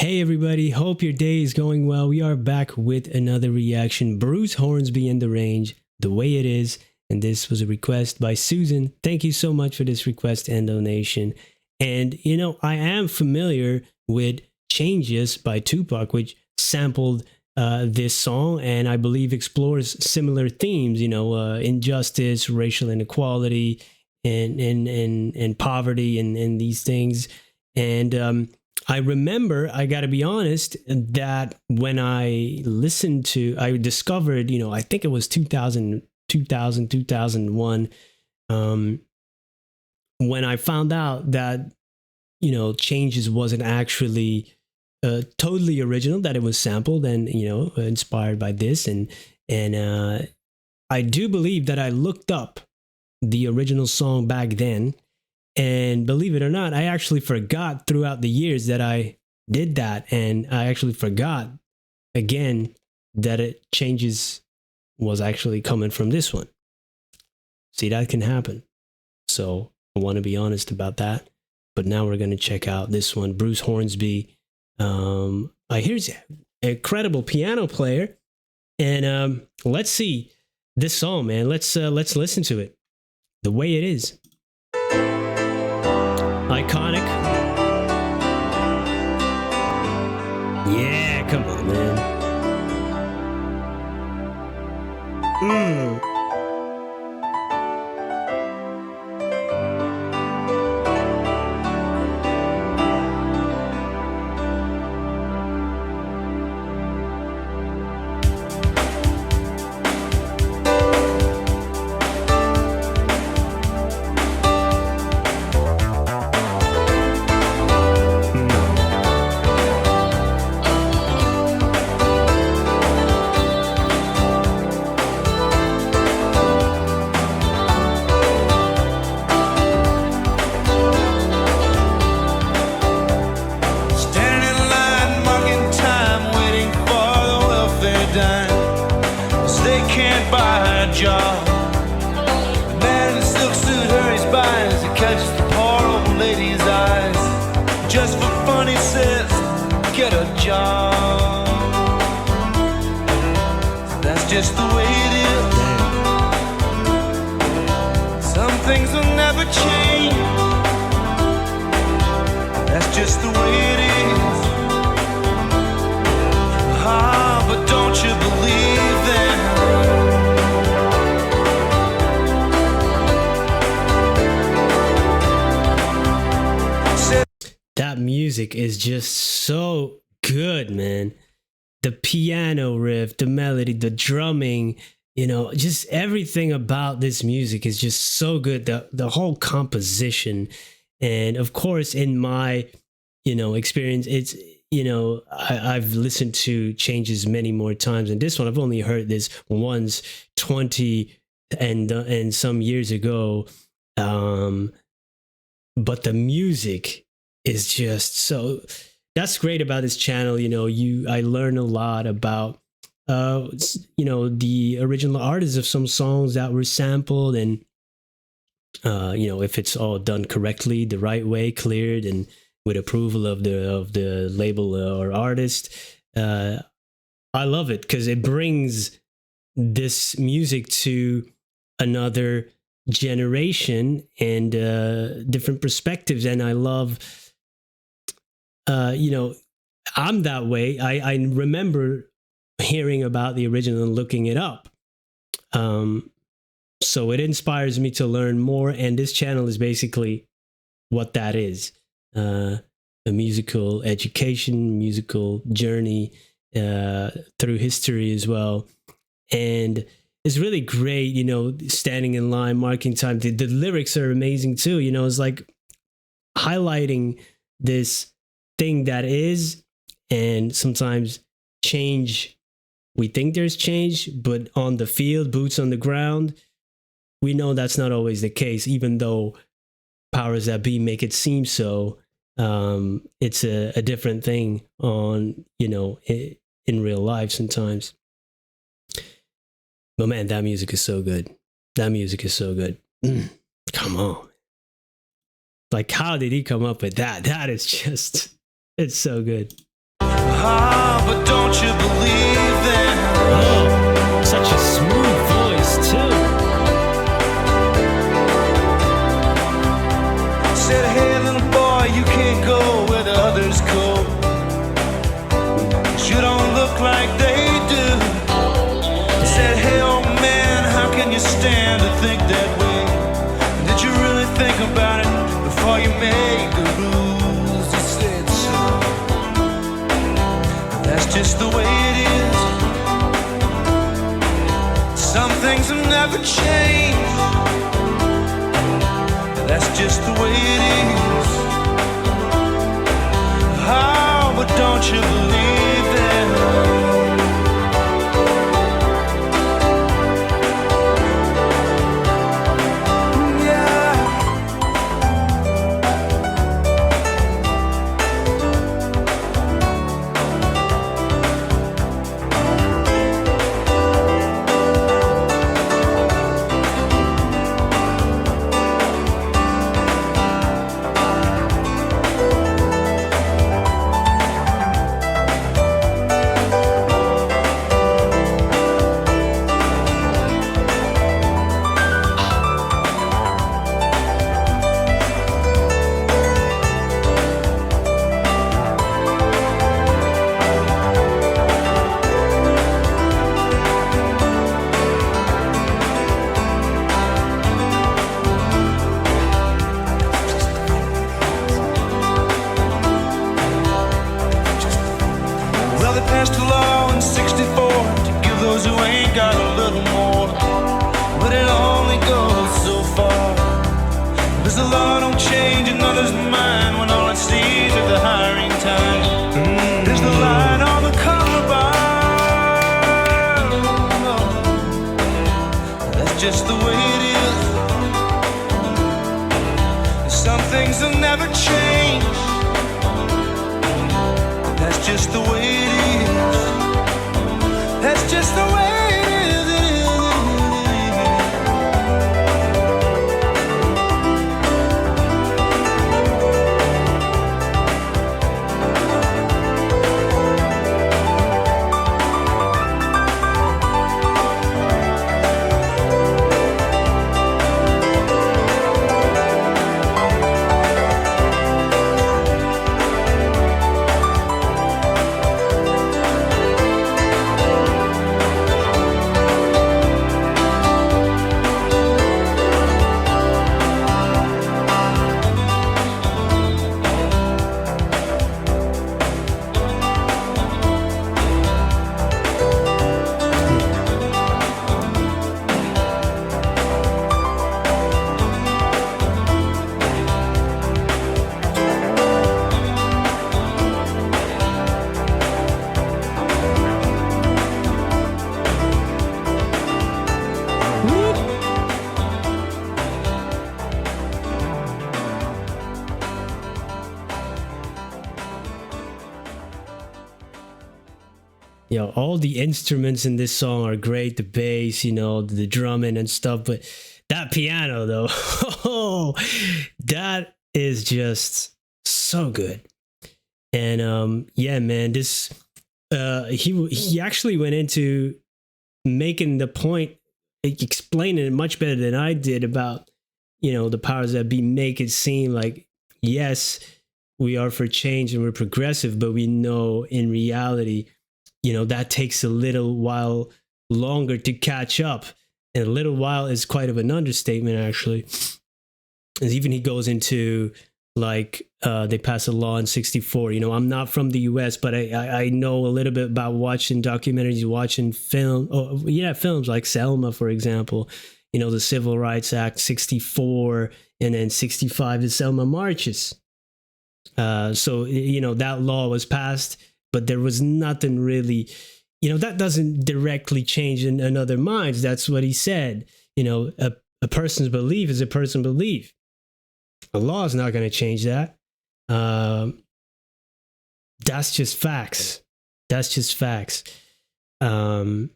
Hey everybody, hope your day is going well. We are back with another reaction. Bruce Hornsby in the Range, The Way It Is. And this was a request by Susan. Thank you so much for this request and donation. And you know, I am familiar with Changes by Tupac, which sampled this song and I believe explores similar themes, injustice, racial inequality, and poverty and these things. And I remember, I got to be honest, that when I discovered, I think it was 2001, when I found out that, Changes wasn't actually totally original, that it was sampled and, inspired by this. And I do believe that I looked up the original song back then. And believe it or not, I actually forgot throughout the years that I did that. And I actually forgot again that Changes was actually coming from this one. See, that can happen. So I want to be honest about that. But now we're going to check out this one. Bruce Hornsby. I hear he's an incredible piano player. And let's see this song, man. Let's listen to it. The Way It Is. Iconic. Yeah, come on, man. They can't buy a job. The man in the silk suit hurries by as he catches the poor old lady's eyes. Just for fun, he says, get a job. That's just the way it is. Some things will never change. That's just the way it is. Ah, but don't you believe them? That music is just so good, man. The piano riff, the melody, the drumming, just everything about this music is just so good. The whole composition. And of course, in my, experience, it's, I've listened to Changes many more times. And this one, I've only heard this once, 20 and some years ago. But the music is just so, that's great about this channel. I learn a lot about the original artists of some songs that were sampled, and if it's all done correctly, the right way, cleared and with approval of the label or artist. I love it because it brings this music to another generation and different perspectives. And I love I'm that way. I remember hearing about the original and looking it up. So it inspires me to learn more. And this channel is basically what that is. A musical education, musical journey through history as well. And it's really great, standing in line, marking time. The lyrics are amazing too. It's like highlighting this thing that is, and sometimes change, we think there's change, but on the field, boots on the ground, we know that's not always the case, even though powers that be make it seem so. It's a different thing on, in real life sometimes. But man, that music is so good. That music is so good. Come on. Like, how did he come up with that? That is just, it's so good. Ah, but don't you believe them? Oh, such a smooth voice too. Said, hey little boy, you can't go where the others go, 'cause you don't look like they do. Said, hey old man, how can you stand to think that way? Did you really think about it before you made the rules? He said, so that's just the way it is. Some things have never changed. That's just the way it is. Oh, but don't you believe them? Passed a law in '64 to give those who ain't got a little more, but it only goes so far. Because the law don't change another's mind when all it sees is the hiring time. There's the line on the carbine. That's just the way it is. Some things will never change. That's just the way it is. That's just the way it is. You know, all the instruments in this song are great. The bass, you know, the drumming and stuff. But that piano, though, that is just so good. And yeah, man, this he actually went into making the point, explaining it much better than I did about, you know, the powers that be. Make it seem like, yes, we are for change and we're progressive, but we know in reality, you know, that takes a little while longer to catch up. And a little while is quite of an understatement, actually. And even he goes into, like, they passed a law in '64. You know, I'm not from the US, but I know a little bit about watching documentaries, watching films like Selma, for example. You know, the Civil Rights Act, '64, and then '65, the Selma marches. So, you know, that law was passed, but there was nothing really, you know, that doesn't directly change in other minds. That's what he said. You know, a person's belief is a person's belief. A law is not going to change that. That's just facts. That's just facts. Yeah,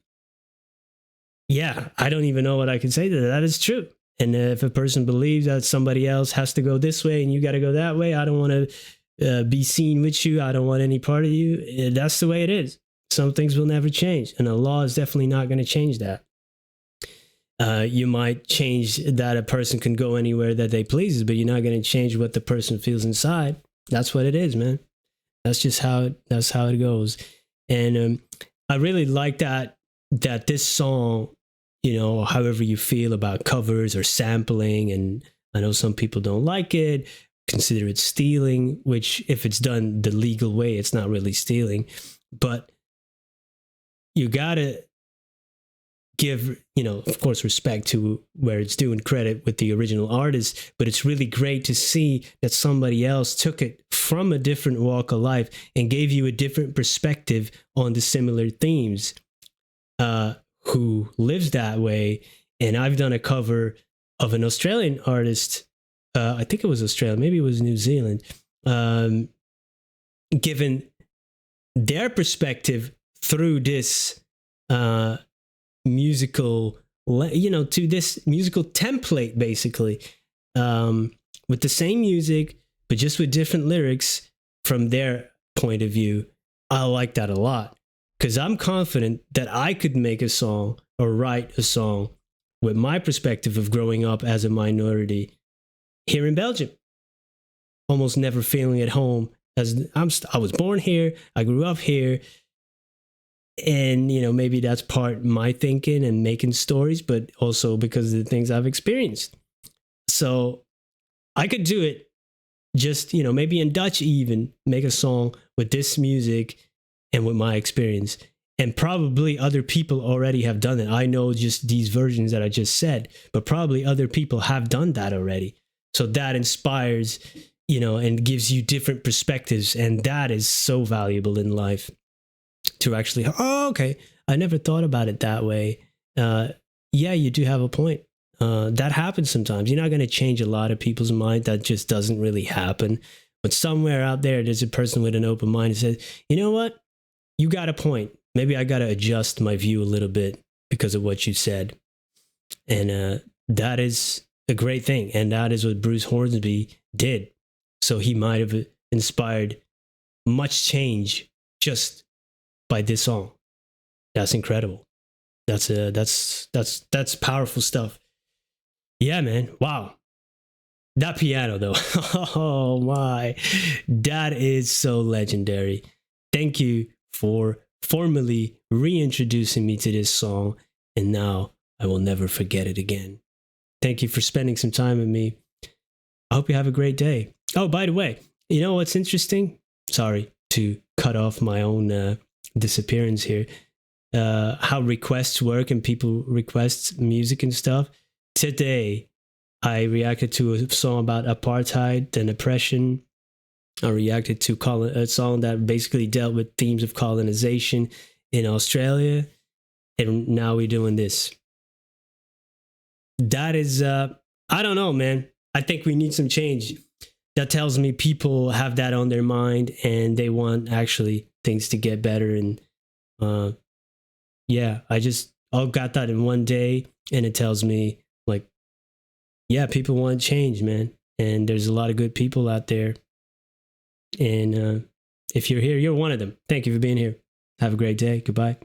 I don't even know what I can say to that. That is true. And if a person believes that somebody else has to go this way and you got to go that way, I don't want to be seen with you. I don't want any part of you. That's the way it is. Some things will never change, and the law is definitely not going to change that. You might change that a person can go anywhere that they pleases, but you're not going to change what the person feels inside. That's what it is, man. That's just how it goes. And I really like that this song, you know, however you feel about covers or sampling, and I know some people don't like it, consider it stealing, which if it's done the legal way, it's not really stealing. But you gotta give, you know, of course, respect to where it's due and credit with the original artist, but it's really great to see that somebody else took it from a different walk of life and gave you a different perspective on the similar themes, who lives that way. And I've done a cover of an Australian artist, I think it was Australia, maybe it was New Zealand, given their perspective through this musical, you know, to this musical template, basically, with the same music, but just with different lyrics from their point of view. I like that a lot, because I'm confident that I could make a song or write a song with my perspective of growing up as a minority here in Belgium, almost never feeling at home. As I was born here, I grew up here, and you know, maybe that's part my thinking and making stories, but also because of the things I've experienced. So I could do it, just, you know, maybe in Dutch, even make a song with this music and with my experience. And probably other people already have done it. I know just these versions that I just said, but probably other people have done that already. So that inspires, you know, and gives you different perspectives. And that is so valuable in life, to actually, oh, okay, I never thought about it that way. Yeah, you do have a point. That happens sometimes. You're not going to change a lot of people's mind. That just doesn't really happen. But somewhere out there, there's a person with an open mind who says, you know what? You got a point. Maybe I got to adjust my view a little bit because of what you said. And that is a great thing. And that is what Bruce Hornsby did. So he might have inspired much change just by this song. That's incredible. That's powerful stuff. Yeah, man. Wow. That piano though. Oh my. That is so legendary. Thank you for formally reintroducing me to this song, and now I will never forget it again. Thank you for spending some time with me. I hope you have a great day. Oh, by the way, you know what's interesting? Sorry to cut off my own disappearance here. How requests work and people request music and stuff. Today, I reacted to a song about apartheid and oppression. I reacted to a song that basically dealt with themes of colonization in Australia. And now we're doing this. That is, I don't know, man. I think we need some change. That tells me people have that on their mind and they want actually things to get better. And yeah, I just all got that in one day, and it tells me, like, yeah, people want change, man. And there's a lot of good people out there. And if you're here, you're one of them. Thank you for being here. Have a great day. Goodbye.